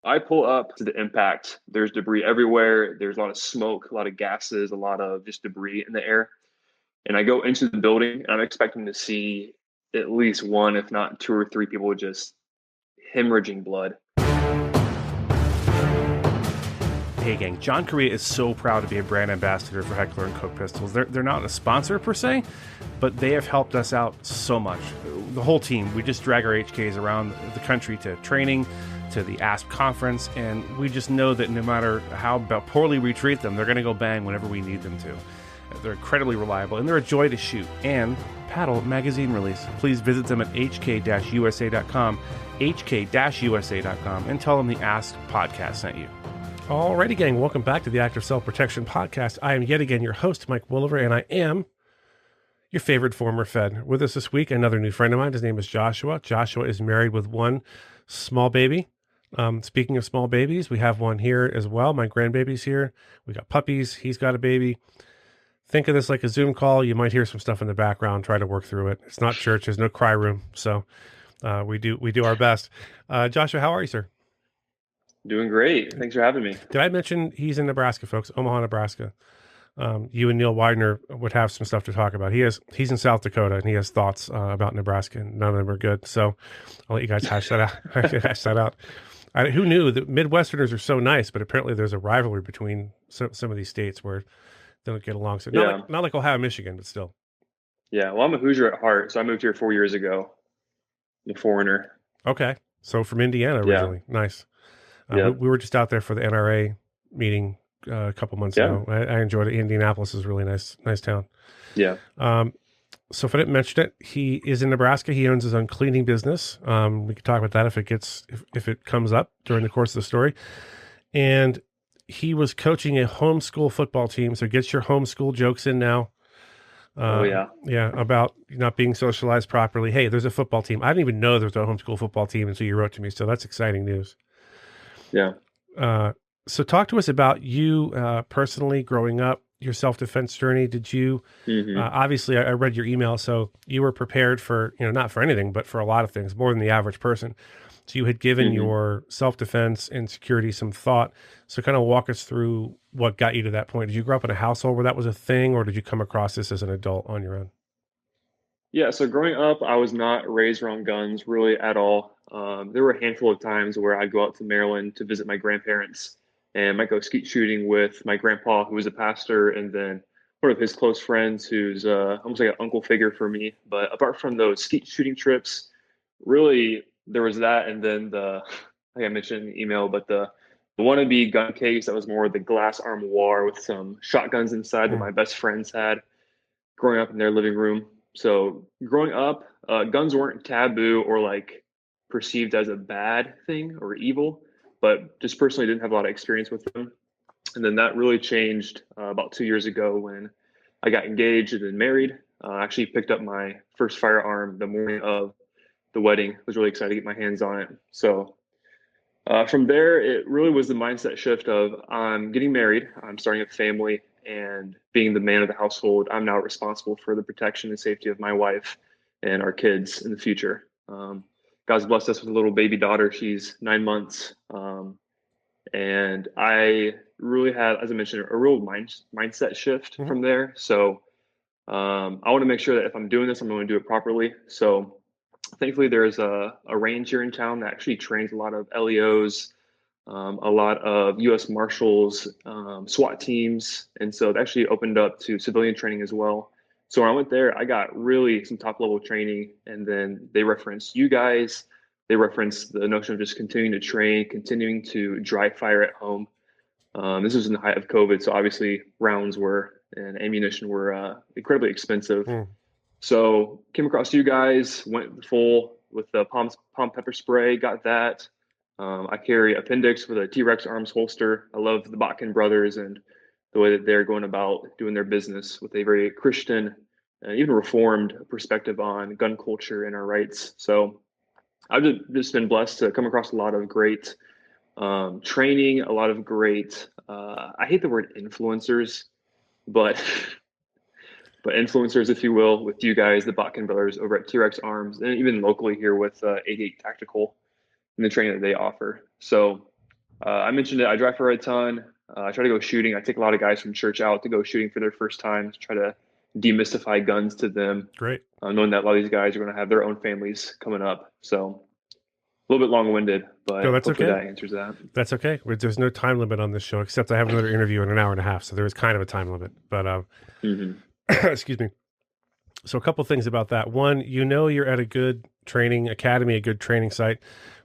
I pull up to the impact. There's debris everywhere. There's a lot of smoke, a lot of gases, a lot of just debris in the air. And I go into the building and I'm expecting to see at least one, if not two or three people just hemorrhaging blood. Hey gang, John Correa is so proud to be a brand ambassador for Heckler and Koch pistols. They're not a sponsor per se, but they have helped us out so much. The whole team, we just drag our HKs around the country to training, to the ASP conference, and we just know that no matter how poorly we treat them, they're going to go bang whenever we need them to. They're incredibly reliable, and they're a joy to shoot. And Paddle magazine release. Please visit them at hk-usa.com, hk-usa.com, and tell them the Ask Podcast sent you. Alrighty, gang, welcome back to the Active Self-Protection Podcast. I am yet again your host, Mike Wolliver, and I am your favorite former Fed. With us this week, another new friend of mine. His name is Joshua. Joshua is married with one small baby. Speaking of small babies, we have one here as well. My grandbaby's here. We got puppies. He's got a baby. Think of this like a Zoom call. You might hear some stuff in the background. Try to work through it. It's not church. There's no cry room. So we do our best. Joshua, how are you, sir? Doing great. Thanks for having me. Did I mention he's in Nebraska, folks? Omaha, Nebraska. You and Neil Widener would have some stuff to talk about. He's in South Dakota and he has thoughts about Nebraska, and none of them are good. So I'll let you guys hash that out. Who knew that Midwesterners are so nice, but apparently there's a rivalry between some of these states where they don't get along. So not like Ohio, Michigan, but still. Yeah. Well, I'm a Hoosier at heart. So I moved here 4 years ago. I'm a foreigner. Okay. So from Indiana originally. Yeah. Nice. We were just out there for the NRA meeting a couple months ago. I enjoyed it. Indianapolis is a really nice town. Yeah. So if I didn't mention it, he is in Nebraska. He owns his own cleaning business. We could talk about that if it comes up during the course of the story. And he was coaching a homeschool football team. So get your homeschool jokes in now. Yeah, about not being socialized properly. Hey, there's a football team. I didn't even know there's a homeschool football team until you wrote to me. So that's exciting news. Yeah. So talk to us about you personally growing up, your self-defense journey. Did you, obviously I read your email, so you were prepared for, not for anything, but for a lot of things, more than the average person. So you had given your self-defense and security some thought. So kind of walk us through what got you to that point. Did you grow up in a household where that was a thing, or did you come across this as an adult on your own? Yeah, so growing up, I was not raised around guns really at all. There were a handful of times where I'd go out to Maryland to visit my grandparents and might go skeet shooting with my grandpa, who was a pastor, and then one of his close friends who's almost like an uncle figure for me. But apart from those skeet shooting trips, really there was that, and then like I mentioned in the email, but the wannabe gun case that was more the glass armoire with some shotguns inside that my best friends had growing up in their living room. So growing up, guns weren't taboo or like perceived as a bad thing or evil, but just personally didn't have a lot of experience with them. And then that really changed about 2 years ago when I got engaged and then married. I actually picked up my first firearm the morning of the wedding. I was really excited to get my hands on it. So from there, it really was the mindset shift of I'm getting married, I'm starting a family, and being the man of the household, I'm now responsible for the protection and safety of my wife and our kids in the future. God's blessed us with a little baby daughter. She's 9 months. And I really had, as I mentioned, a real mindset shift from there. So I want to make sure that if I'm doing this, I'm going to do it properly. So thankfully, there's a range here in town that actually trains a lot of LEOs, a lot of U.S. Marshals, SWAT teams. And so it actually opened up to civilian training as well. So when I went there, I got really some top level training. And then they referenced you guys. They referenced the notion of just continuing to train, continuing to dry fire at home. This was in the height of COVID. So obviously rounds and ammunition were incredibly expensive. So came across you guys, went full with the palm pepper spray, got that. I carry appendix with a T-Rex arms holster. I love the Botkin brothers and the way that they're going about doing their business with a very Christian and even reformed perspective on gun culture and our rights. So I've just been blessed to come across a lot of great training, a lot of great, I hate the word influencers, but influencers, if you will, with you guys, the Botkin brothers over at T-Rex Arms, and even locally here with 88 Tactical and the training that they offer. So I mentioned it. I drive for a ton. I try to go shooting. I take a lot of guys from church out to go shooting for their first time to try to demystify guns to them, Great. knowing that a lot of these guys are going to have their own families coming up. So a little bit long-winded, No, but that's hopefully okay. that answers that. That's okay. There's no time limit on this show, except I have another interview in an hour and a half, so there is kind of a time limit. But Hmm. excuse me. So a couple things about that. One, you're at a good training academy, a good training site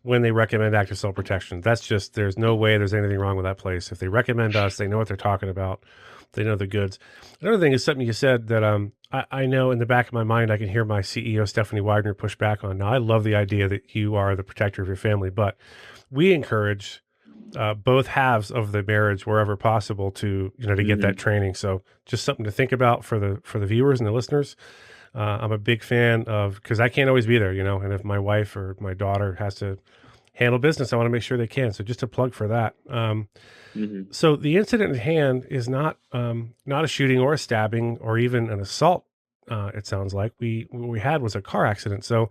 when they recommend active self-protection. That's just, there's no way there's anything wrong with that place. If they recommend us, they know what they're talking about. They know the goods. Another thing is something you said that I know in the back of my mind, I can hear my CEO, Stephanie Widener, push back on. Now, I love the idea that you are the protector of your family, but we encourage both halves of the marriage wherever possible to get that Hmm. training. So just something to think about for the viewers and the listeners. I'm a big fan of, because I can't always be there, and if my wife or my daughter has to handle business, I want to make sure they can. So just a plug for that. Hmm. So the incident at hand is not a shooting or a stabbing or even an assault. It sounds like what we had was a car accident. So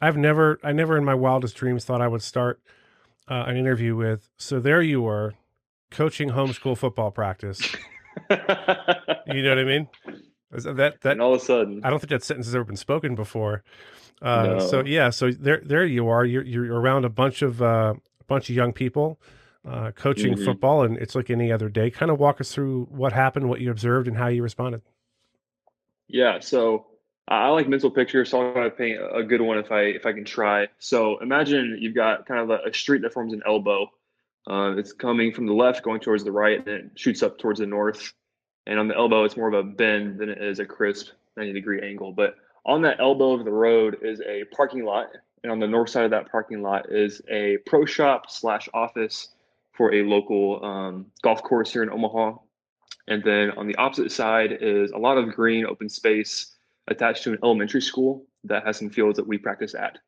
I never in my wildest dreams thought I would start an interview with. So there you were, coaching homeschool football practice. You know what I mean? That And all of a sudden, I don't think that sentence has ever been spoken before. So no. yeah, so there you are. You're around a bunch of young people coaching Hmm. football, and it's like any other day. Kind of walk us through what happened, what you observed, and how you responded. Yeah, so I like mental pictures, so I'll try to paint a good one if I can try. So imagine you've got kind of a street that forms an elbow. It's coming from the left, going towards the right, and it shoots up towards the north. And on the elbow, it's more of a bend than it is a crisp 90-degree angle. But on that elbow of the road is a parking lot, and on the north side of that parking lot is a pro shop slash office for a local golf course here in Omaha. And then on the opposite side is a lot of green open space attached to an elementary school that has some fields that we practice at.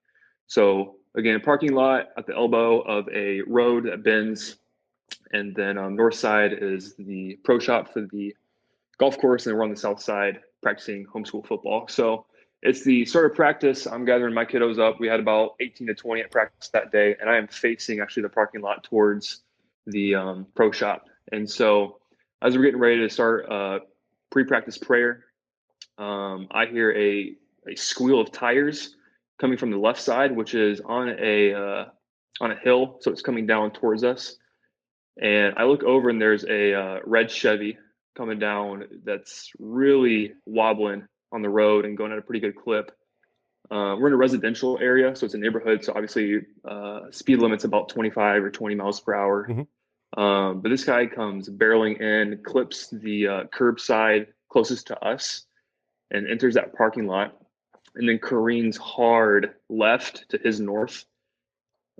So again, a parking lot at the elbow of a road that bends, and then on north side is the pro shop for the golf course, and we're on the south side practicing homeschool football. So it's the start of practice. I'm gathering my kiddos up. We had about 18 to 20 at practice that day, and I am facing actually the parking lot towards the pro shop. And so as we're getting ready to start pre-practice prayer, I hear a squeal of tires coming from the left side, which is on a hill, so it's coming down towards us. And I look over and there's a red Chevy coming down that's really wobbling on the road and going at a pretty good clip. We're in a residential area, so it's a neighborhood. So obviously, speed limit's about 25 or 20 miles per hour. Hmm. But this guy comes barreling in, clips the curbside closest to us, and enters that parking lot, and then careens hard left to his north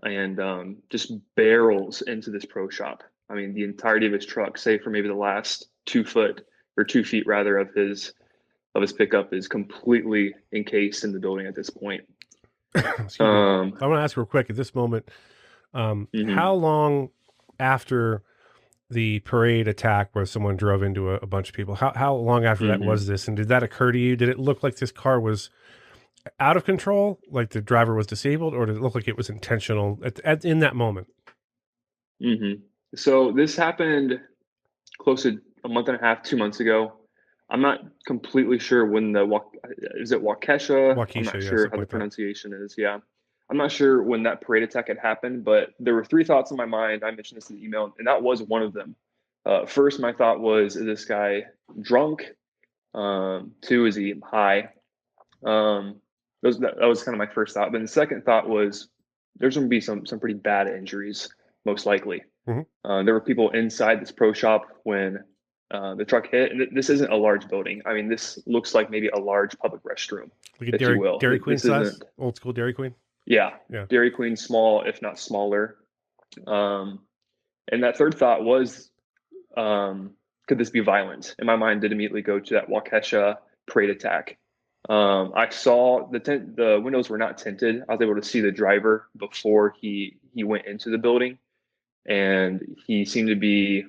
and just barrels into this pro shop. I mean, the entirety of his truck, save for maybe the last 2 foot or 2 feet rather of his pickup, is completely encased in the building at this point. Excuse me. Um, I want to ask real quick at this moment, how mhm, long after the parade attack where someone drove into a bunch of people, how long after that mhm. was this? And did that occur to you? Did it look like this car was out of control, like the driver was disabled, or did it look like it was intentional in that moment? So this happened close to a month and a half, 2 months ago. I'm not completely sure when is it Waukesha? I'm Waukesha, not yeah, sure how something the like that. pronunciation is. Yeah. I'm not sure when that parade attack had happened, but there were three thoughts in my mind. I mentioned this in the email, and that was one of them. First, my thought was, is this guy drunk? Two, is he high? Um, that was kind of my first thought. But the second thought was, there's going to be some pretty bad injuries, most likely. Hmm. There were people inside this pro shop when the truck hit. And this isn't a large building. I mean, this looks like maybe a large public restroom, Like a if you will. Dairy Queen This size, isn't, old school Dairy Queen. yeah, Yeah. Dairy Queen small, if not smaller. Um, and that third thought was, could this be violent? And my mind did immediately go to that Waukesha parade attack. I saw the windows were not tinted. I was able to see the driver before he went into the building, and he seemed to be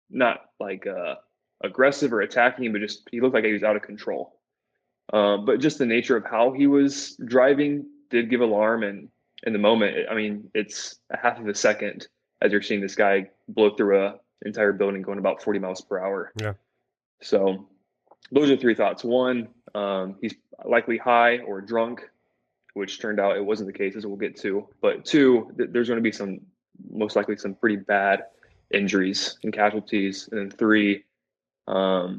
not like aggressive or attacking, but just he looked like he was out of control. But just the nature of how he was driving did give alarm, and in the moment, I mean, it's a half of a second as you're seeing this guy blow through a entire building going about 40 miles per hour. Yeah. So those are three thoughts. One, he's likely high or drunk, which turned out it wasn't the case, as we'll get to. But two, there's going to be most likely some pretty bad injuries and casualties. And then three, was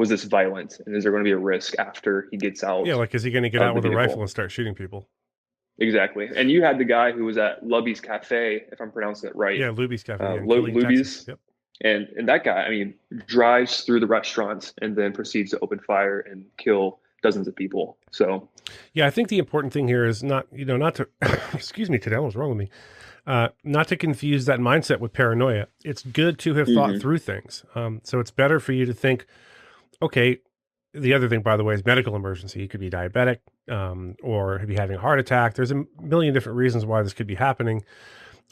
this violent? And is there going to be a risk after he gets out? Yeah, like, is he going to get out with a rifle and start shooting people? Exactly. And you had the guy who was at Lubby's Cafe, if I'm pronouncing it right. Yeah, Luby's Cafe. Luby's. Yep. And that guy, I mean, drives through the restaurant and then proceeds to open fire and kill dozens of people. So, yeah, I think the important thing here is not to, excuse me, today, what's wrong with me? Not to confuse that mindset with paranoia. It's good to have thought through things. So it's better for you to think, okay, the other thing, by the way, is medical emergency. You could be diabetic, or be having a heart attack. There's a million different reasons why this could be happening.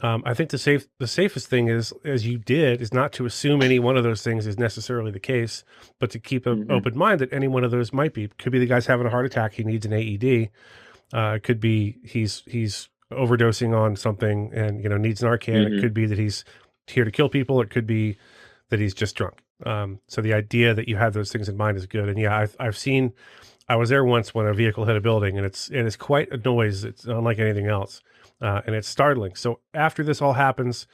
I think the safest thing is, as you did, is not to assume any one of those things is necessarily the case, but to keep an open mind that any one of those might be. Could be the guy's having a heart attack. He needs an AED. It could be he's overdosing on something and needs Narcan. It could be that he's here to kill people. It could be that he's just drunk. So the idea that you have those things in mind is good. And yeah, I was there once when a vehicle hit a building, and it is quite a noise. It's unlike anything else. And it's startling. So after this all happens,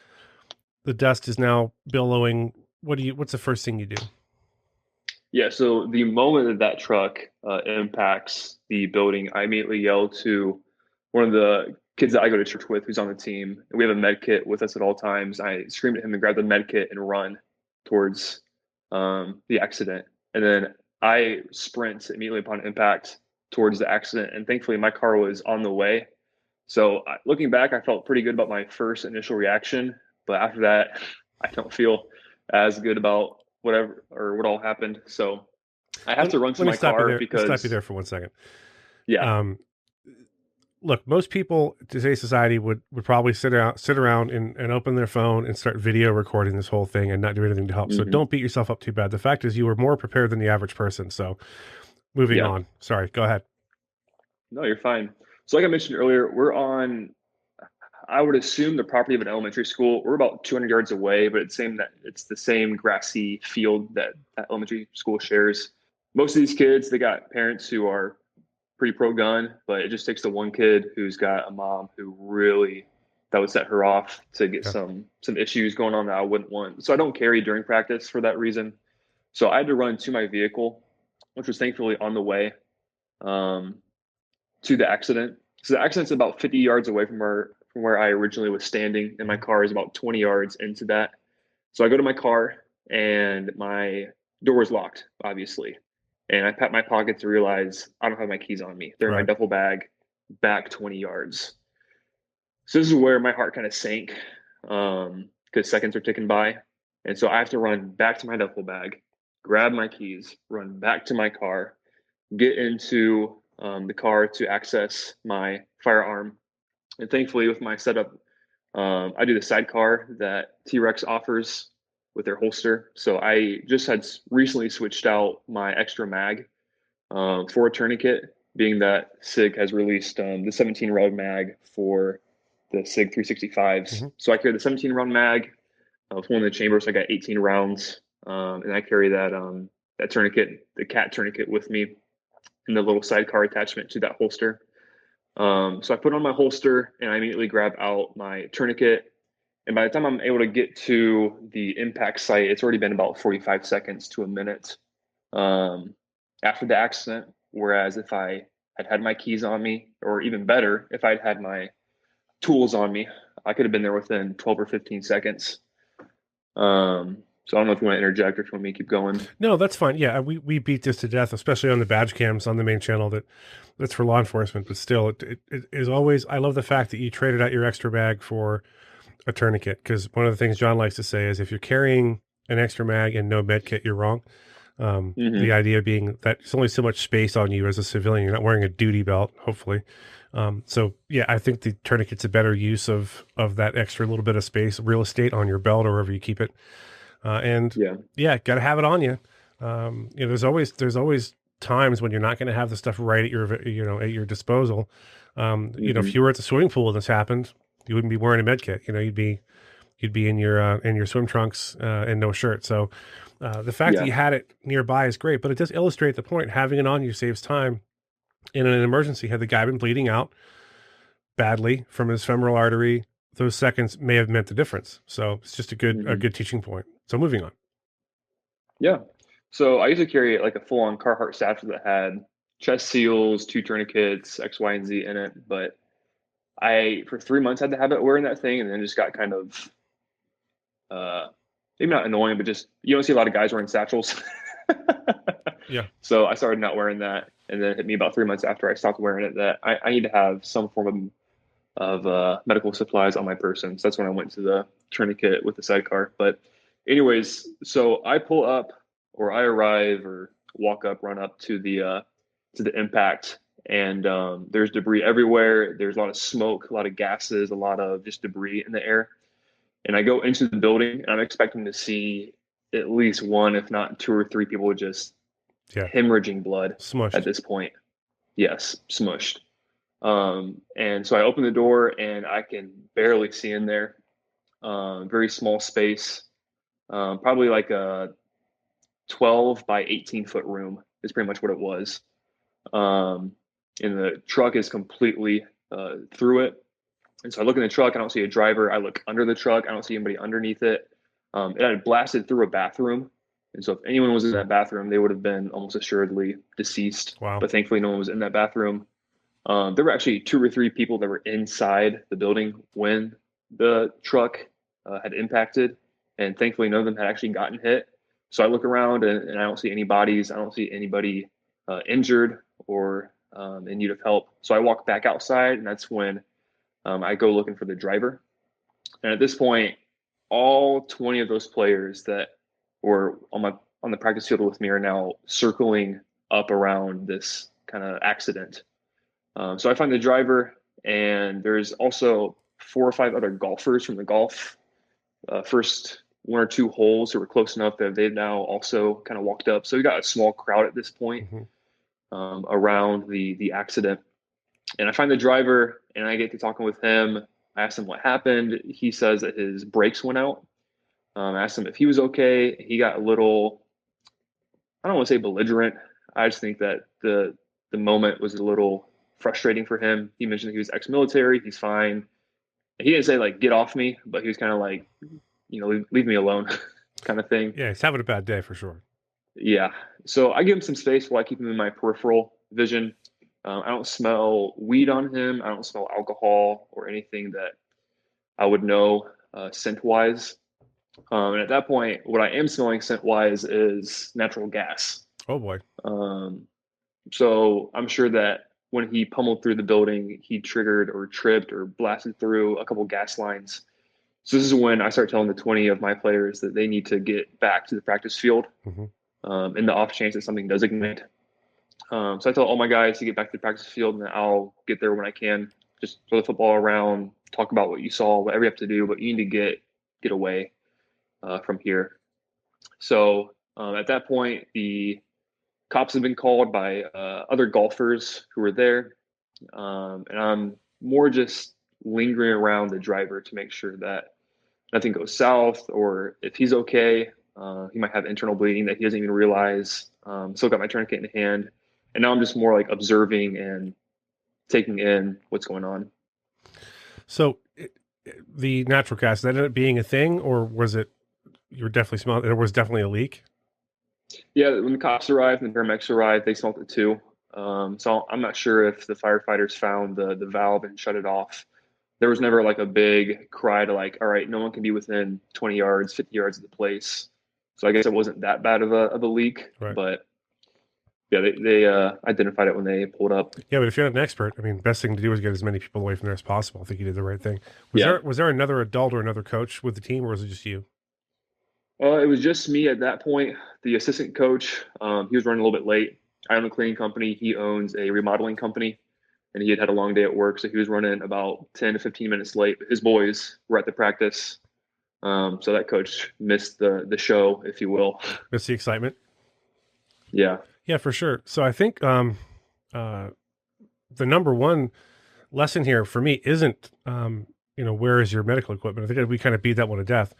the dust is now billowing. What's the first thing you do? Yeah. So the moment that truck impacts the building, I immediately yell to one of the kids that I go to church with, who's on the team. We have a med kit with us at all times. I scream at him to grab the med kit and run towards the accident. And then I sprint immediately upon impact towards the accident. And thankfully my car was on the way. So looking back, I felt pretty good about my first initial reaction, but after that, I don't feel as good about what all happened. So I have to run to my car because. Stop you there for 1 second. Yeah. Look, most people in today's society would probably sit around and open their phone and start video recording this whole thing and not do anything to help. So don't beat yourself up too bad. The fact is, you were more prepared than the average person. So moving on. Sorry, go ahead. No, you're fine. So like I mentioned earlier, we're on, I would assume, the property of an elementary school. We're about 200 yards away, but it's the same grassy field that elementary school shares. Most of these kids, they got parents who are pretty pro-gun, but it just takes the one kid who's got a mom who really, that would set her off to get some issues going on that I wouldn't want. So I don't carry during practice for that reason. So I had to run to my vehicle, which was thankfully on the way to the accident. So the accident's about 50 yards away from where I originally was standing, and my car is about 20 yards into that. So I go to my car, and my door is locked, obviously. And I pat my pocket to realize I don't have my keys on me. They're in my duffel bag back 20 yards. So this is where my heart kind of sank, because seconds are ticking by. And so I have to run back to my duffel bag, grab my keys, run back to my car, get into the car to access my firearm. And thankfully, with my setup, I do the sidecar that T-Rex offers with their holster. So I just had recently switched out my extra mag for a tourniquet, being that SIG has released the 17 round mag for the SIG 365s. So I carry the 17 round mag with one in the chamber, so I got 18 rounds, and I carry that tourniquet, the cat tourniquet, with me in the little sidecar attachment to that holster. So I put on my holster and I immediately grab out my tourniquet. And by the time I'm able to get to the impact site, it's already been about 45 seconds to a minute after the accident. Whereas if I had my keys on me, or even better, if I'd had my tools on me, I could have been there within 12 or 15 seconds. So I don't know if you want to interject or if you want me to keep going. No, that's fine. Yeah, we beat this to death, especially on the badge cams on the main channel. That's for law enforcement, but still, it is always. I love the fact that you traded out your extra bag for a tourniquet, because one of the things John likes to say is if you're carrying an extra mag and no med kit, you're wrong. The idea being that there's only so much space on you as a civilian. You're not wearing a duty belt, hopefully. So yeah, I think the tourniquet's a better use of that extra little bit of space, real estate on your belt or wherever you keep it. Got to have it on you. There's always times when you're not going to have the stuff right at your disposal. If you were at the swimming pool and this happened, You wouldn't be wearing a med kit. You'd be in your swim trunks and no shirt. So the fact that Yeah. you had it nearby is great, but it does illustrate the point. Having it on you saves time. In an emergency, had the guy been bleeding out badly from his femoral artery, those seconds may have meant the difference. So it's just a Hmm. good teaching point. So moving on. Yeah. So I used to carry like a full-on Carhartt satchel that had chest seals, two tourniquets, X, Y, and Z in it. But I, for 3 months, had the habit of wearing that thing, and then just got kind of, uh, maybe not annoying, but just you don't see a lot of guys wearing satchels. Yeah. So I started not wearing that, and then it hit me about 3 months after I stopped wearing it that I need to have some form of medical supplies on my person. So that's when I went to the tourniquet with the sidecar. But anyways, so I pull up or I arrive or walk up, run up to the impact, and there's debris everywhere. There's a lot of smoke, a lot of gases, a lot of just debris in the air. And I go into the building, and I'm expecting to see at least one, if not two or three people just Yeah. hemorrhaging blood at Smushed. this point. Yes, smushed. And so I open the door and I can barely see in there. Very small space, probably like a 12 by 18-foot room is pretty much what it was. Um, and the truck is completely through it. And so I look in the truck, I don't see a driver. I look under the truck, I don't see anybody underneath it. It had blasted through a bathroom. And so if anyone was in that bathroom, they would have been almost assuredly deceased. Wow. But thankfully, no one was in that bathroom. There were actually two or three people that were inside the building when the truck had impacted, and thankfully none of them had actually gotten hit. So I look around and I don't see any bodies. I don't see anybody injured or in need of help. So I walk back outside, and that's when I go looking for the driver. And at this point, all 20 of those players that were on the practice field with me are now circling up around this kind of accident. So I find the driver, and there's also four or five other golfers from the golf first one or two holes who were close enough that they've now also kind of walked up. So we got a small crowd at this point Mm-hmm. around the accident. And I find the driver, and I get to talking with him. I asked him what happened. He says that his brakes went out. I asked him if he was okay. He got a little, I don't want to say belligerent. I just think that the moment was a little frustrating for him. He mentioned he was ex-military. He's fine. He didn't say like get off me, but he was kind of like, leave me alone, kind of thing. Yeah, he's having a bad day for sure. Yeah. So I give him some space while I keep him in my peripheral vision. I don't smell weed on him. I don't smell alcohol or anything that I would know scent wise. And at that point, what I am smelling scent wise is natural gas. Oh boy. Um, So I'm sure that when he pummeled through the building, he triggered or tripped or blasted through a couple gas lines. So this is when I start telling the 20 of my players that they need to get back to the practice field Mm-hmm. in the off chance that something does ignite. So I tell all my guys to get back to the practice field, and I'll get there when I can. Just throw the football around, talk about what you saw, whatever you have to do, but you need to get away from here. So at that point, the cops have been called by other golfers who were there, and I'm more just lingering around the driver to make sure that nothing goes south, or if he's okay. He might have internal bleeding that he doesn't even realize. Still got my tourniquet in hand, and now I'm just more like observing and taking in what's going on. So the natural gas, that ended up being a thing, or was it, you were definitely smelling, there was definitely a leak? Yeah, when the cops arrived and the paramedics arrived, they smelled it too. So I'm not sure if the firefighters found the valve and shut it off. There was never like a big cry to like, all right, no one can be within 20 yards, 50 yards of the place. So I guess it wasn't that bad of a leak, Right. but yeah, they identified it when they pulled up. Yeah, but if you're not an expert, I mean, best thing to do is get as many people away from there as possible. I think you did the right thing. Yeah. Was there another adult or another coach with the team, or was it just you? It was just me at that point. The assistant coach, he was running a little bit late. I own a cleaning company. He owns a remodeling company, and he had a long day at work, so he was running about 10 to 15 minutes late. His boys were at the practice, so that coach missed the show, if you will. It's the excitement. Yeah. Yeah, for sure. So I think the number one lesson here for me isn't where is your medical equipment? I think we kind of beat that one to death.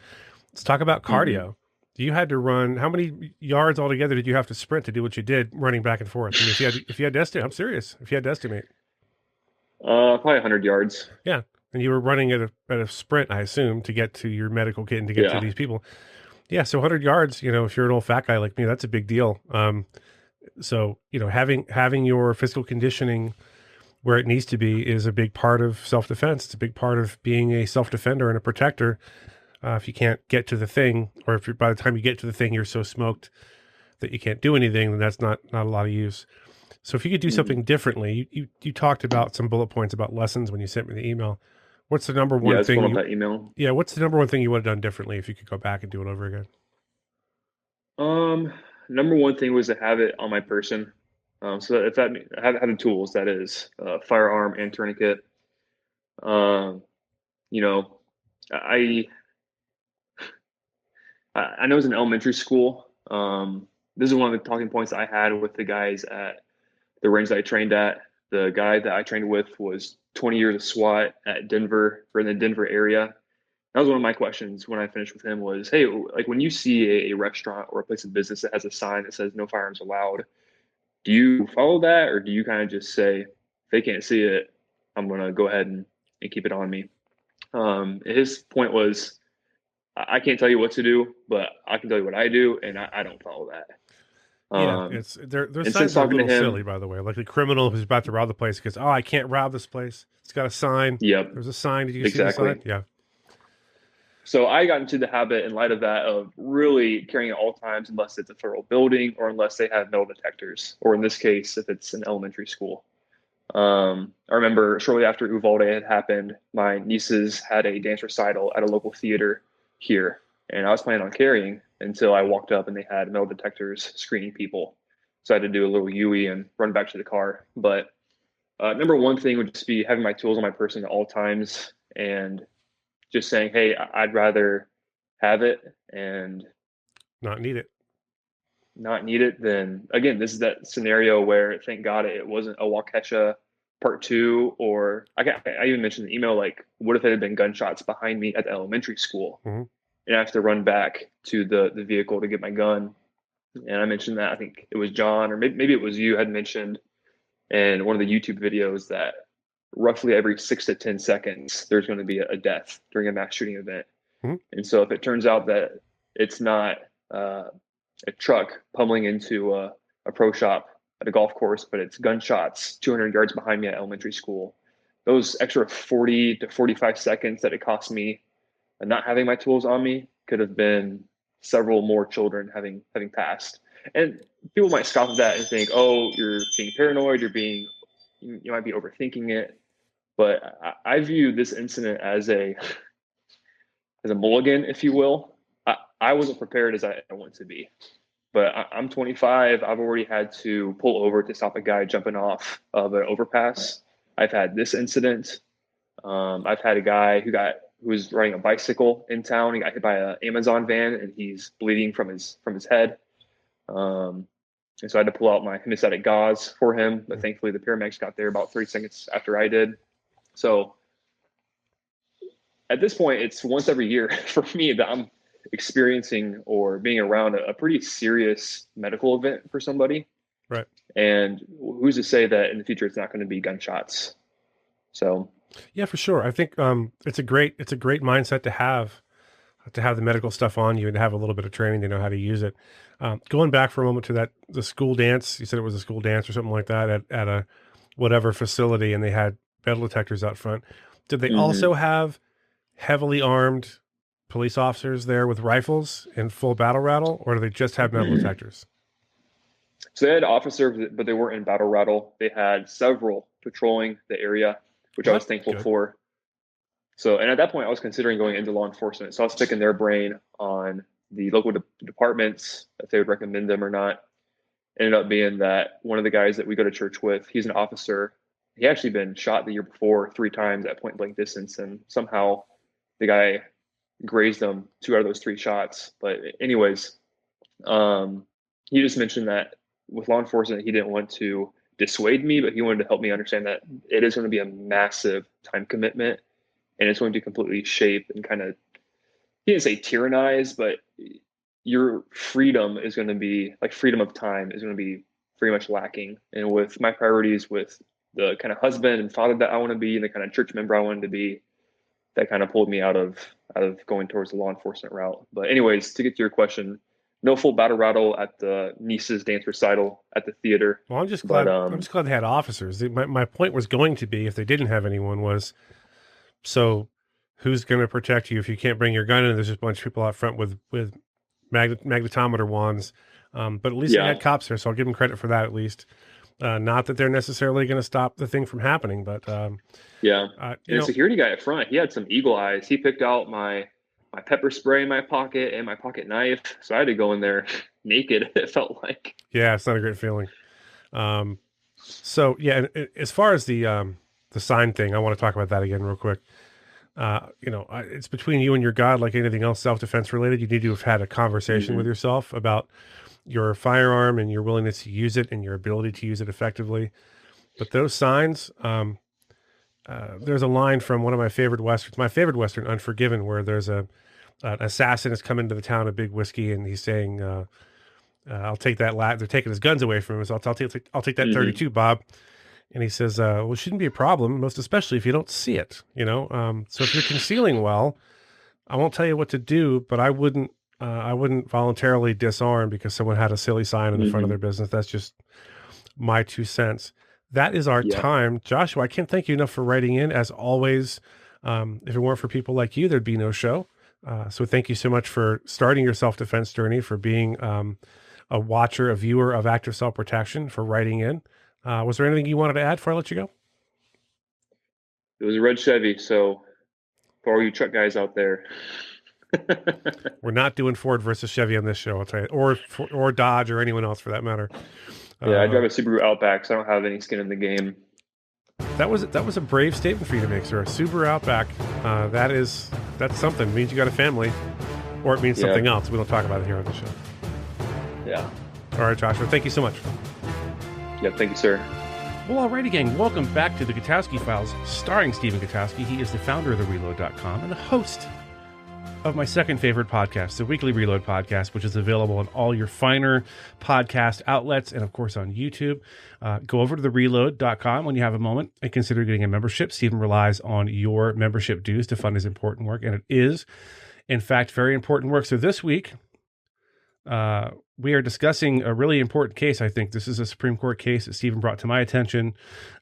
Let's talk about Hmm. cardio. You had to run, how many yards altogether did you have to sprint to do what you did running back and forth? I mean, if you had to estimate, I'm serious. If you had to estimate, Probably 100 yards. yeah. And you were running at a sprint, I assume, to get to your medical kit and to get to Yeah. these people. Yeah. So 100 yards, if you're an old fat guy like me, that's a big deal. So, having your physical conditioning where it needs to be is a big part of self-defense. It's a big part of being a self-defender and a protector. If you can't get to the thing, or if by the time you get to the thing, you're so smoked that you can't do anything, then that's not a lot of use. So if you could do Hmm. something differently, you talked about some bullet points about lessons when you sent me the email. What's the number Yeah, one it's thing pulling up that email. what's the number one thing you would have done differently if you could go back and do it over again? Um, Number one thing was to have it on my person. So that if that have the tools, that is, firearm and tourniquet. Um, you know, I I know it was in elementary school. This is one of the talking points I had with the guys at the range that I trained at. The guy that I trained with was 20 years of SWAT at Denver, or in the Denver area. That was one of my questions when I finished with him was, hey, like when you see a restaurant or a place of business that has a sign that says no firearms allowed, do you follow that or do you kind of just say, if they can't see it, I'm going to go ahead and keep it on me? His point was, I can't tell you what to do, but I can tell you what I do, and I don't follow that. Yeah, Um, it's their and since signs are a talking to little silly, him, by the way. Like the criminal who's about to rob the place goes, "Oh, I can't rob this place. It's got a sign. yep, There's a sign. Did you see the sign?" exactly. Yeah, So I got into the habit in light of that of really carrying at all times, unless it's a federal building or unless they have metal detectors, or in this case, if it's an elementary school. I remember shortly after Uvalde had happened, my nieces had a dance recital at a local theater here, and I was planning on carrying until I walked up and they had metal detectors screening people. So I had to do a little UE and run back to the car. But number one thing would just be having my tools on my person at all times and just saying, hey, I'd rather have it and not need it. not need it than, again, this is that scenario where thank God it wasn't a Waukesha part two, or I even mentioned in the email, like, what if it had been gunshots behind me at the elementary school Hmm. and I have to run back to the vehicle to get my gun? And I mentioned that I think it was John or maybe it was you had mentioned in one of the YouTube videos that roughly every 6 to 10 seconds there's going to be a death during a mass shooting event. Hmm. And so if it turns out that it's not a truck pummeling into a pro shop at a golf course, but it's gunshots 200 yards behind me at elementary school, those extra 40 to 45 seconds that it cost me not having my tools on me could have been several more children having passed. And people might scoff at that and think, "Oh, you're being paranoid. You might be overthinking it." But I view this incident as a mulligan, if you will. I wasn't prepared as I want to be. But I'm 25. I've already had to pull over to stop a guy jumping off of an overpass. I've had this incident. I've had a guy who was riding a bicycle in town. He got hit by an Amazon van, and he's bleeding from his head. Um, and so I had to pull out my hemostatic gauze for him. But thankfully, the paramedics got there about 30 seconds after I did. So at this point, it's once every year for me that I'm experiencing or being around a pretty serious medical event for somebody. Right. And who's to say that in the future it's not going to be gunshots? So, Yeah, for sure. I think it's a great mindset to have the medical stuff on you and to have a little bit of training to know how to use it. Going back for a moment to the school dance, you said it was a school dance or something like that at a whatever facility, and they had metal detectors out front. Did they also mhm. have heavily armed police officers there with rifles in full battle rattle, or do they just have metal detectors? So they had officers, but they weren't in battle rattle. They had several patrolling the area, which I Well, was that's thankful good. for. So, and at that point, I was considering going into law enforcement. So I was picking their brain on the local departments, if they would recommend them or not. Ended up being that one of the guys that we go to church with, he's an officer. He actually been shot the year before 3 times at point blank distance, and somehow the guy grazed him 2 out of those 3 shots. But anyways, um, he just mentioned that with law enforcement, he didn't want to dissuade me, but he wanted to help me understand that it is going to be a massive time commitment and it's going to completely shape and kind of, he didn't say tyrannize, but your freedom is going to be like freedom of time is going to be very much lacking. And with my priorities, with the kind of husband and father that I want to be, and the kind of church member I wanted to be, that kind of pulled me out of going towards the law enforcement route. But anyways, to get to your question, no full battle rattle at the niece's dance recital at the theater. Well, I'm just But glad. I'm just glad they had officers. My point was going to be, if they didn't have anyone, was so who's going to protect you if you can't bring your gun in? There's just a bunch of people out front with magnetometer wands. But at least they yeah, had cops there, so I'll give them credit for that at least. Not that they're necessarily going to stop the thing from happening, but yeah. you And the know, security guy up front, he had some eagle eyes. He picked out my pepper spray in my pocket and my pocket knife. So I had to go in there naked, it felt like. yeah, it's not a great feeling. So yeah, and as far as the sign thing, I want to talk about that again real quick. It's between you and your God, like anything else self-defense related. You need to have had a conversation with yourself about your firearm and your willingness to use it and your ability to use it effectively. But those signs, there's a line from one of my favorite Western, Unforgiven, where there's an assassin has come into the town of Big Whiskey, and he's saying, I'll take that they're taking his guns away from him. So I'll take that 32, Bob. And he says, well, it shouldn't be a problem, most especially if you don't see it, So if you're concealing well, I won't tell you what to do, but I wouldn't voluntarily disarm because someone had a silly sign in the front of their business. That's just my 2 cents. That is our Yeah. time. Joshua, I can't thank you enough for writing in. As always, if it weren't for people like you, there'd be no show. So thank you so much for starting your self-defense journey, for being a watcher, a viewer of active self-protection, for writing in. Was there anything you wanted to add before I let you go? It was a red Chevy. So for all you truck guys out there, We're not doing Ford versus Chevy on this show, I'll tell you, or Dodge or anyone else for that matter. yeah, I drive a Subaru Outback, so I don't have any skin in the game. That was a brave statement for you to make, sir. A Subaru Outback. That's something. It means you got a family, or it means something else. We don't talk about it here on the show. Yeah. All right, Joshua. Thank you so much. Yeah. Thank you, sir. Well, alrighty, gang. Welcome back to the Gutowski Files, starring Stephen Gutowski. He is the founder of TheReload.com and the host of my second favorite podcast, the Weekly Reload Podcast, which is available on all your finer podcast outlets and, of course, on YouTube. Go over to TheReload.com when you have a moment and consider getting a membership. Stephen relies on your membership dues to fund his important work, and it is, in fact, very important work. So this week, we are discussing a really important case, I think. This is a Supreme Court case that Stephen brought to my attention,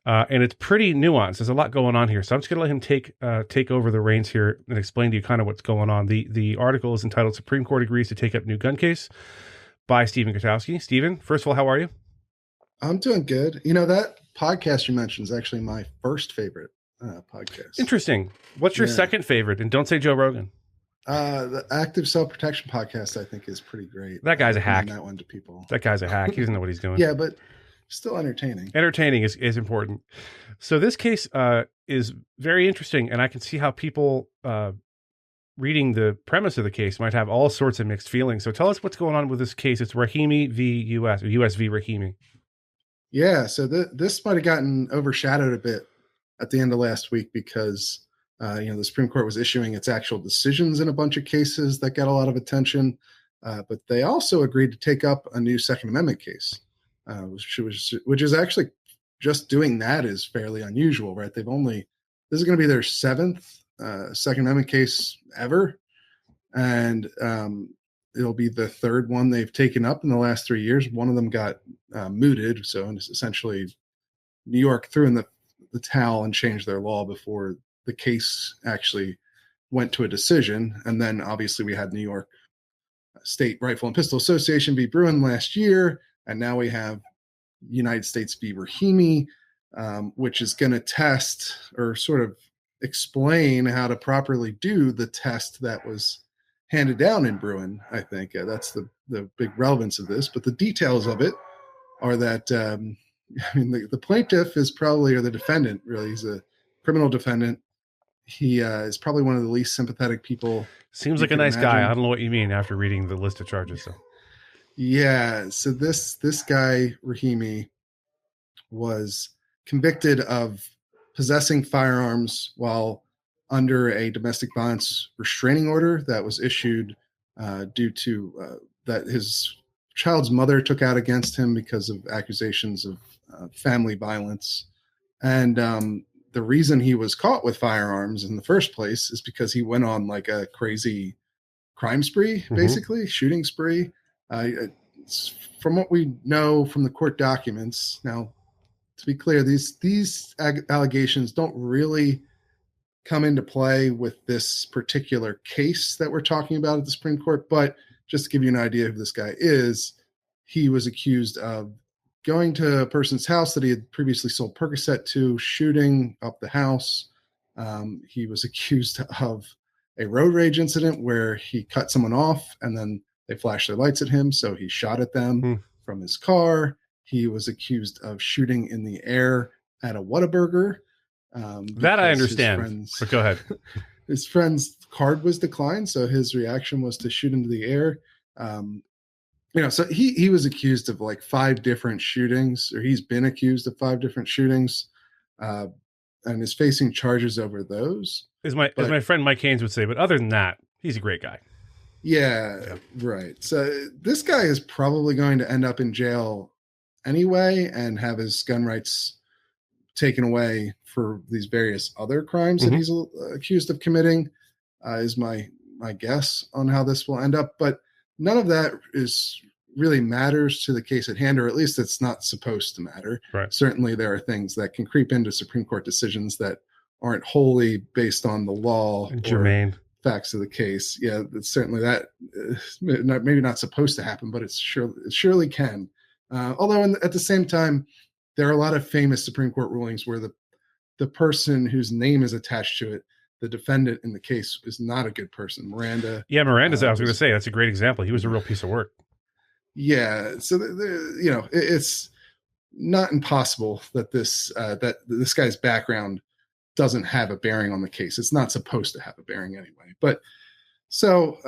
and it's pretty nuanced. There's a lot going on here. So I'm just going to let him take over the reins here and explain to you kind of what's going on. The article is entitled Supreme Court Agrees to Take Up New Gun Case by Stephen Gutowski. Stephen, first of all, how are you? I'm doing good. That podcast you mentioned is actually my first favorite podcast. Interesting. What's your second favorite? And don't say Joe Rogan. The Active Self-Protection podcast, I think, is pretty great. That guy's a hack. That one to people. That guy's a hack. He doesn't know what he's doing. Yeah, but still entertaining. Entertaining is important. So this case is very interesting, and I can see how people reading the premise of the case might have all sorts of mixed feelings. So tell us what's going on with this case. It's Rahimi v. U.S. or U.S. v. Rahimi. Yeah, so this might have gotten overshadowed a bit at the end of last week because the Supreme Court was issuing its actual decisions in a bunch of cases that got a lot of attention, but they also agreed to take up a new Second Amendment case, which is actually just doing that is fairly unusual, right? This is going to be their seventh Second Amendment case ever, and it'll be the third one they've taken up in the last 3 years. One of them got mooted, so essentially New York threw in the towel and changed their law before the case actually went to a decision. And then obviously we had New York State Rifle and Pistol Association v. Bruin last year. And now we have United States v. Rahimi, which is going to test or sort of explain how to properly do the test that was handed down in Bruin. I think that's the big relevance of this, but the details of it are that, the plaintiff is probably, or the defendant really, he's a criminal defendant. He is probably one of the least sympathetic people. Seems like a nice guy. I don't know what you mean after reading the list of charges. So. Yeah. So this guy, Rahimi, was convicted of possessing firearms while under a domestic violence restraining order that was issued due to that his child's mother took out against him because of accusations of family violence. And the reason he was caught with firearms in the first place is because he went on like a crazy crime spree, basically shooting spree. From what we know from the court documents, now to be clear, these allegations don't really come into play with this particular case that we're talking about at the Supreme Court. But just to give you an idea of who this guy is, he was accused of going to a person's house that he had previously sold Percocet to, shooting up the house. He was accused of a road rage incident where he cut someone off and then they flashed their lights at him, so he shot at them from his car. He was accused of shooting in the air at a Whataburger. That I understand, but go ahead. His friend's card was declined, so his reaction was to shoot into the air. So he was accused of like 5 different shootings, or he's been accused of 5 different shootings, and is facing charges over those. As my friend Mike Haynes would say, but other than that, he's a great guy. Yeah, right. So this guy is probably going to end up in jail anyway and have his gun rights taken away for these various other crimes that he's accused of committing, is my guess on how this will end up. But none of that really matters to the case at hand, or at least it's not supposed to matter. Right. Certainly there are things that can creep into Supreme Court decisions that aren't wholly based on the law or facts of the case. Yeah, it's certainly that maybe not supposed to happen, but it surely can. Although at the same time, there are a lot of famous Supreme Court rulings where the person whose name is attached to it, the defendant in the case, is not a good person. Miranda's. I was going to say, that's a great example. He was a real piece of work. Yeah. So, it's not impossible that this guy's background doesn't have a bearing on the case. It's not supposed to have a bearing anyway. But so,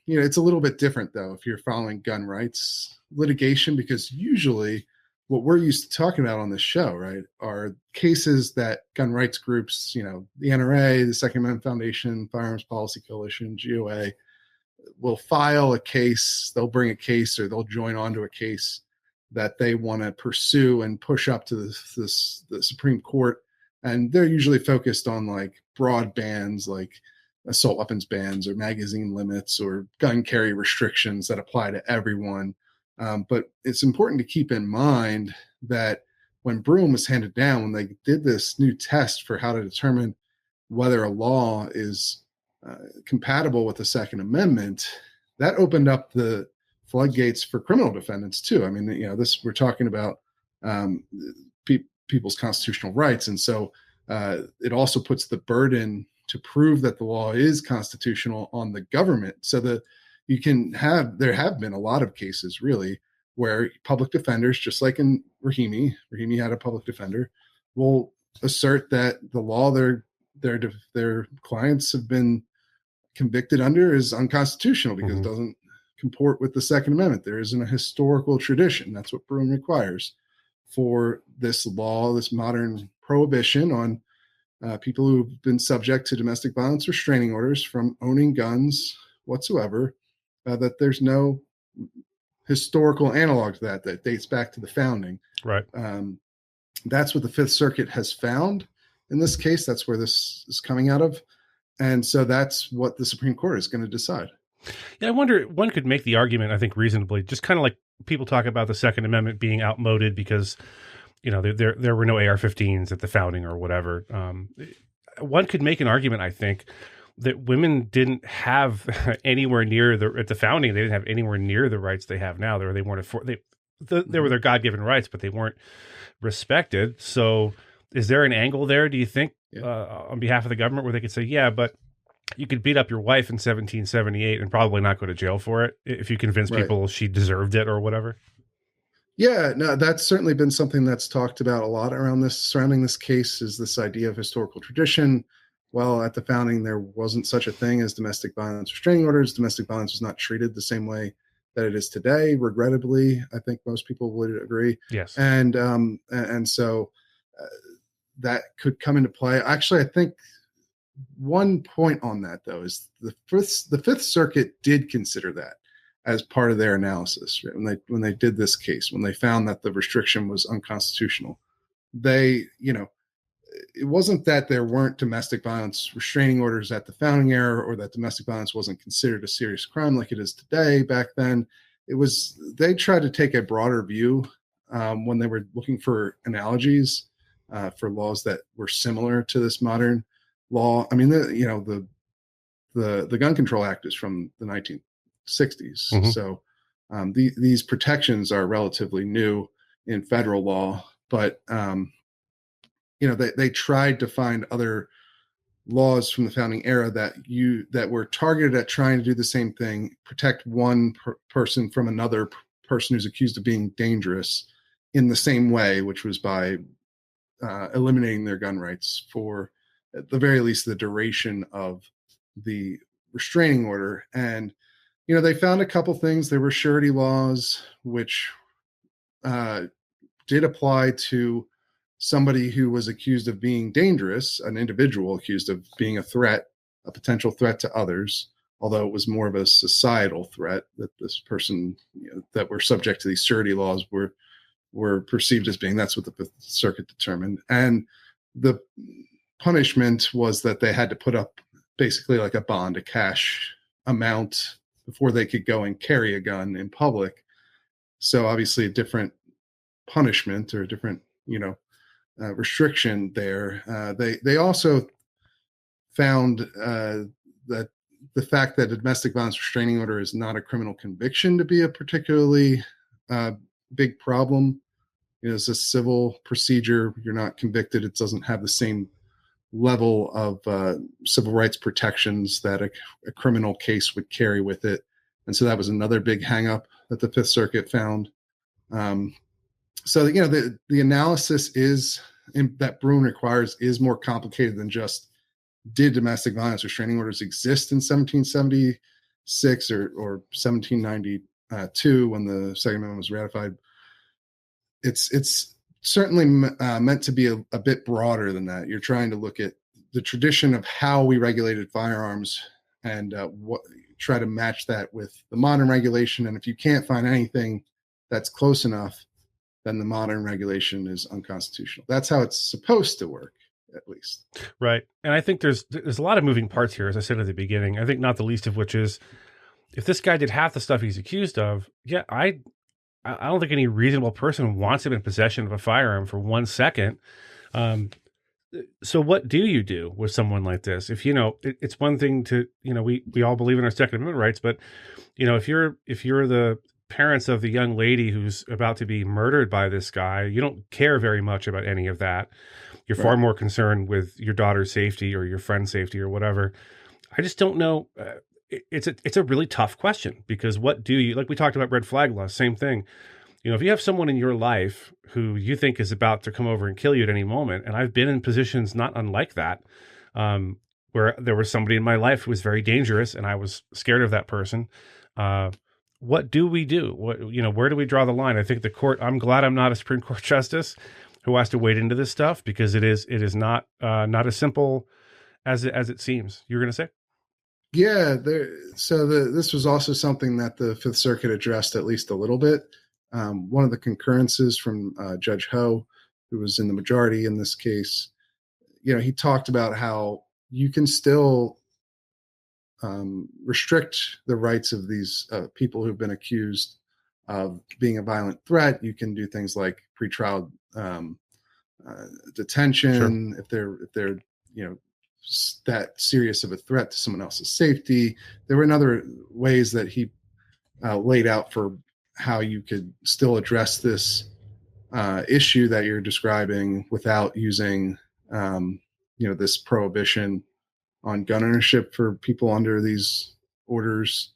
it's a little bit different, though, if you're following gun rights litigation, because usually what we're used to talking about on this show, right, are cases that gun rights groups, the NRA, the Second Amendment Foundation, Firearms Policy Coalition, GOA, will file a case. They'll bring a case, or they'll join onto a case that they want to pursue and push up to the Supreme Court. And they're usually focused on like broad bans, like assault weapons bans or magazine limits or gun carry restrictions that apply to everyone. But it's important to keep in mind that when Broom was handed down, when they did this new test for how to determine whether a law is compatible with the Second Amendment, that opened up the floodgates for criminal defendants too. I mean, we're talking about people's constitutional rights, and so it also puts the burden to prove that the law is constitutional on the government. So that there have been a lot of cases really where public defenders, just like in Rahimi had a public defender, will assert that the law their clients have been convicted under is unconstitutional because it doesn't comport with the Second Amendment. There isn't a historical tradition. That's what Broom requires for this law, this modern prohibition on people who've been subject to domestic violence restraining orders from owning guns whatsoever, that there's no historical analog to that dates back to the founding. Right. That's what the Fifth Circuit has found in this case. That's where this is coming out of. And so that's what the Supreme Court is going to decide. Yeah, I wonder, one could make the argument, I think, reasonably, just kind of like people talk about the Second Amendment being outmoded because, there were no AR-15s at the founding or whatever. One could make an argument, I think, that women didn't have anywhere near at the founding, they didn't have anywhere near the rights they have now. They weren't they were their God-given rights, but they weren't respected. So is there an angle there, do you think, on behalf of the government, where they could say, yeah, but you could beat up your wife in 1778 and probably not go to jail for it if you convince people she deserved it or whatever? Yeah, no, that's certainly been something that's talked about a lot surrounding this case, is this idea of historical tradition. Well, at the founding, there wasn't such a thing as domestic violence restraining orders. Domestic violence was not treated the same way that it is today. Regrettably, I think most people would agree. Yes. And so that could come into play. Actually, I think one point on that, though, is the Fifth Circuit did consider that as part of their analysis, right? When they did this case, when they found that the restriction was unconstitutional. They, it wasn't that there weren't domestic violence restraining orders at the founding era, or that domestic violence wasn't considered a serious crime like it is today. Back then, it was, they tried to take a broader view when they were looking for analogies for laws that were similar to this modern law. I mean, the Gun Control Act is from the 1960s, so these protections are relatively new in federal law, but they tried to find other laws from the founding era that were targeted at trying to do the same thing, protect one person from another person who's accused of being dangerous in the same way, which was by eliminating their gun rights for, at the very least, the duration of the restraining order. And they found a couple things. There were surety laws, which did apply to somebody who was accused of being dangerous, an individual accused of being a threat, a potential threat to others, although it was more of a societal threat that this person, that were subject to these surety laws were perceived as being. That's what the Fifth Circuit determined. And the punishment was that they had to put up basically like a bond, a cash amount, before they could go and carry a gun in public. So obviously a different punishment, or a different, restriction there. They also found that the fact that a domestic violence restraining order is not a criminal conviction to be a particularly big problem. It's a civil procedure. You're not convicted. It doesn't have the same level of civil rights protections that a criminal case would carry with it. And so that was another big hang-up that the Fifth Circuit found. So, the analysis that Bruin requires is more complicated than just, did domestic violence restraining orders exist in 1776 or 1792 when the Second Amendment was ratified? It's certainly meant to be a bit broader than that. You're trying to look at the tradition of how we regulated firearms and try to match that with the modern regulation. And if you can't find anything that's close enough, then the modern regulation is unconstitutional. That's how it's supposed to work, at least. Right. And I think there's a lot of moving parts here, as I said at the beginning. I think not the least of which is, if this guy did half the stuff he's accused of, I don't think any reasonable person wants him in possession of a firearm for 1 second. So what do you do with someone like this? If, it's one thing to, we all believe in our Second Amendment rights, but, if you're the parents of the young lady who's about to be murdered by this guy, you don't care very much about any of that. You're far more concerned with your daughter's safety or your friend's safety or whatever. I just don't know. It's a really tough question, because what do you, like we talked about red flag law, same thing. If you have someone in your life who you think is about to come over and kill you at any moment, and I've been in positions not unlike that, where there was somebody in my life who was very dangerous and I was scared of that person. What do we do? Where do we draw the line? I think the court, I'm glad I'm not a Supreme Court justice who has to wade into this stuff, because it is not as simple as it seems. You were going to say? Yeah. This was also something that the Fifth Circuit addressed at least a little bit. One of the concurrences from Judge Ho, who was in the majority in this case, he talked about how you can still restrict the rights of these people who've been accused of being a violent threat. You can do things like pretrial detention, sure, if they're that serious of a threat to someone else's safety. There were other ways that he laid out for how you could still address this issue that you're describing without using this prohibition on gun ownership for people under these orders.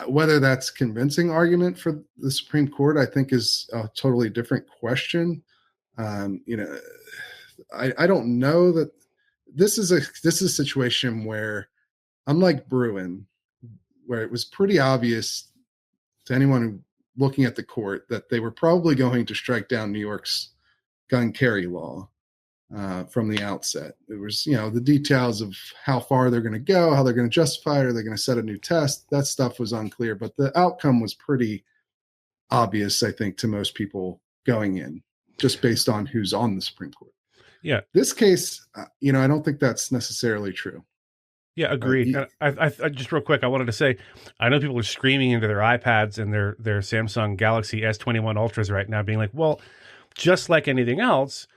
Whether that's convincing argument for the Supreme Court, I think, is a totally different question. I don't know that this is a situation where, unlike Bruin, where it was pretty obvious to anyone looking at the court that they were probably going to strike down New York's gun carry law. from the outset. It was, the details of how far they're going to go, how they're going to justify it, are they going to set a new test? That stuff was unclear, but the outcome was pretty obvious, I think, to most people going in, just based on who's on the Supreme Court. Yeah. This case, I don't think that's necessarily true. Yeah, agreed. I just real quick, I wanted to say, I know people are screaming into their iPads and their Samsung Galaxy S21 Ultras right now, being like, well, just like anything else,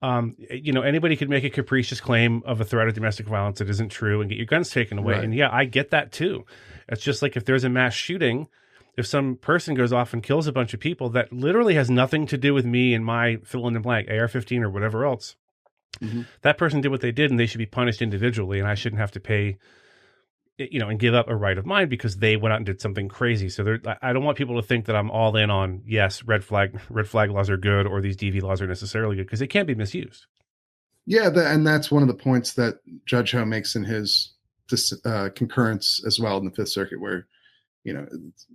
anybody could make a capricious claim of a threat of domestic violence that isn't true and get your guns taken away. Right. And yeah, I get that too. It's just like if there's a mass shooting, if some person goes off and kills a bunch of people, that literally has nothing to do with me and my fill in the blank, AR-15 or whatever else. Mm-hmm. That person did what they did, and they should be punished individually, and I shouldn't have to pay, and give up a right of mine because they went out and did something crazy. So I don't want people to think that I'm all in on, yes, red flag laws are good, or these DV laws are necessarily good, because they can be misused. Yeah, and that's one of the points that Judge Ho makes in his concurrence as well in the Fifth Circuit, where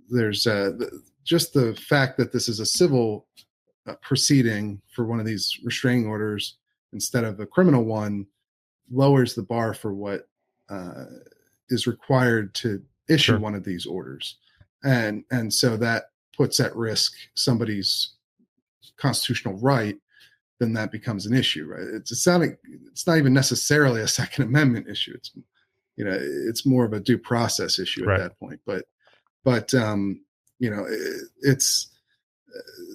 there's just the fact that this is a civil proceeding for one of these restraining orders instead of a criminal one lowers the bar for what is required to issue Sure. one of these orders. And so that puts at risk somebody's constitutional right, then that becomes an issue, right? It's not even necessarily a Second Amendment issue. It's more of a due process issue right. at that point. But it's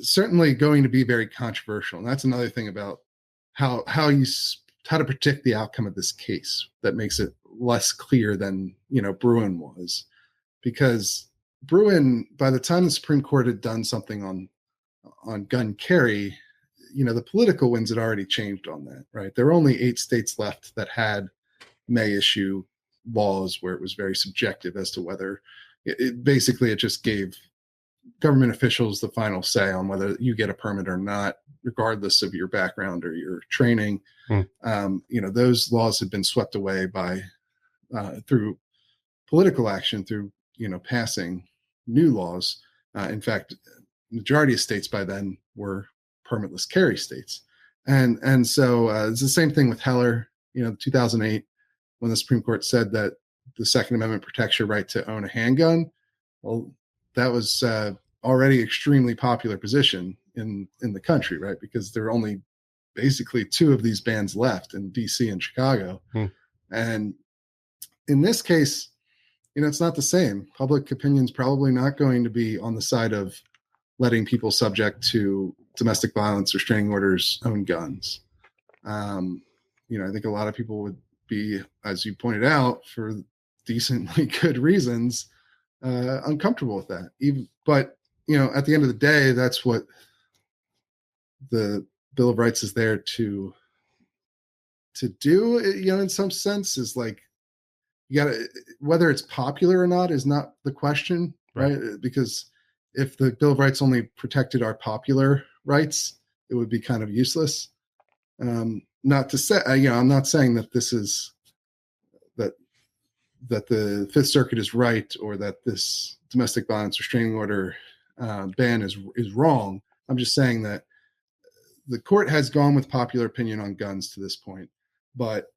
certainly going to be very controversial. And that's another thing about how to predict the outcome of this case that makes it less clear than, Bruen was. Because Bruen, by the time the Supreme Court had done something on gun carry, the political winds had already changed on that, right? There were only 8 states left that may issue laws where it was very subjective as to whether it just gave government officials the final say on whether you get a permit or not, regardless of your background or your training. Those laws had been swept away through political action, through passing new laws. In fact, majority of states by then were permitless carry states, and so it's the same thing with Heller. 2008, when the Supreme Court said that the Second Amendment protects your right to own a handgun. Well, that was already extremely popular position in the country, right? Because there are only basically 2 of these bans left in DC and Chicago. And in this case, it's not the same. Public opinion's probably not going to be on the side of letting people subject to domestic violence restraining orders own guns. I think a lot of people would be, as you pointed out, for decently good reasons, uncomfortable with that. But at the end of the day, that's what the Bill of Rights is there to do. In some sense, is like, you gotta, whether it's popular or not is not the question, right? Because if the Bill of Rights only protected our popular rights, it would be kind of useless. Not to say, I'm not saying that this is that the Fifth Circuit is right, or that this domestic violence restraining order ban is wrong. I'm just saying that the court has gone with popular opinion on guns to this point, but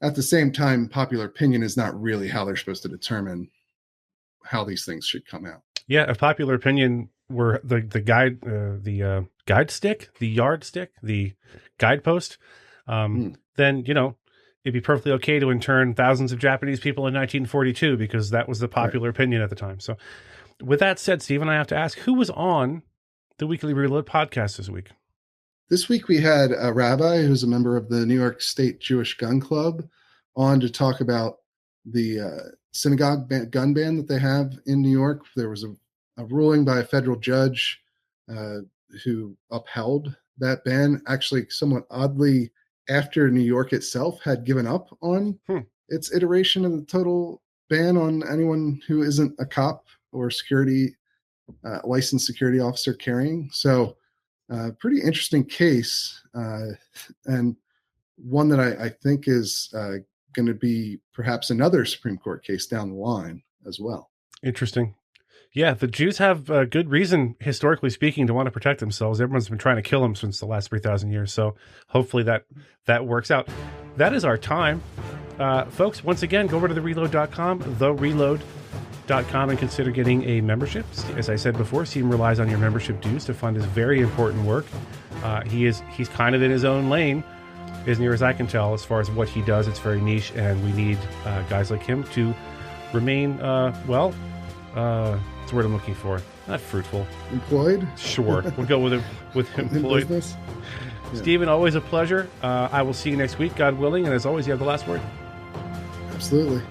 at the same time, popular opinion is not really how they're supposed to determine how these things should come out. Yeah, if popular opinion were the guide, the guide stick, the yardstick, the guidepost, then it'd be perfectly okay to intern thousands of Japanese people in 1942 because that was the popular opinion at the time. So, with that said, Stephen, I have to ask, who was on the Weekly Reload podcast this week? This week we had a rabbi who's a member of the New York State Jewish Gun Club on to talk about the synagogue gun ban that they have in New York. There was a ruling by a federal judge who upheld that ban, actually somewhat oddly, after New York itself had given up on its iteration of the total ban on anyone who isn't a cop or licensed security officer carrying. So pretty interesting case, and one that I think is going to be perhaps another Supreme Court case down the line as well. Interesting. Yeah, the Jews have good reason, historically speaking, to want to protect themselves. Everyone's been trying to kill them since the last 3,000 years. So hopefully that works out. That is our time. Folks, once again, go over to therereload.com, thereload.com, and consider getting a membership. As I said before, Stephen relies on your membership dues to fund his very important work. He's kind of in his own lane, as near as I can tell, as far as what he does. It's very niche, and we need guys like him to remain, what's the word I'm looking for? Not fruitful. Employed? Sure. We'll go with employed. Yeah. Stephen, always a pleasure. I will see you next week, God willing. And as always, you have the last word. Absolutely.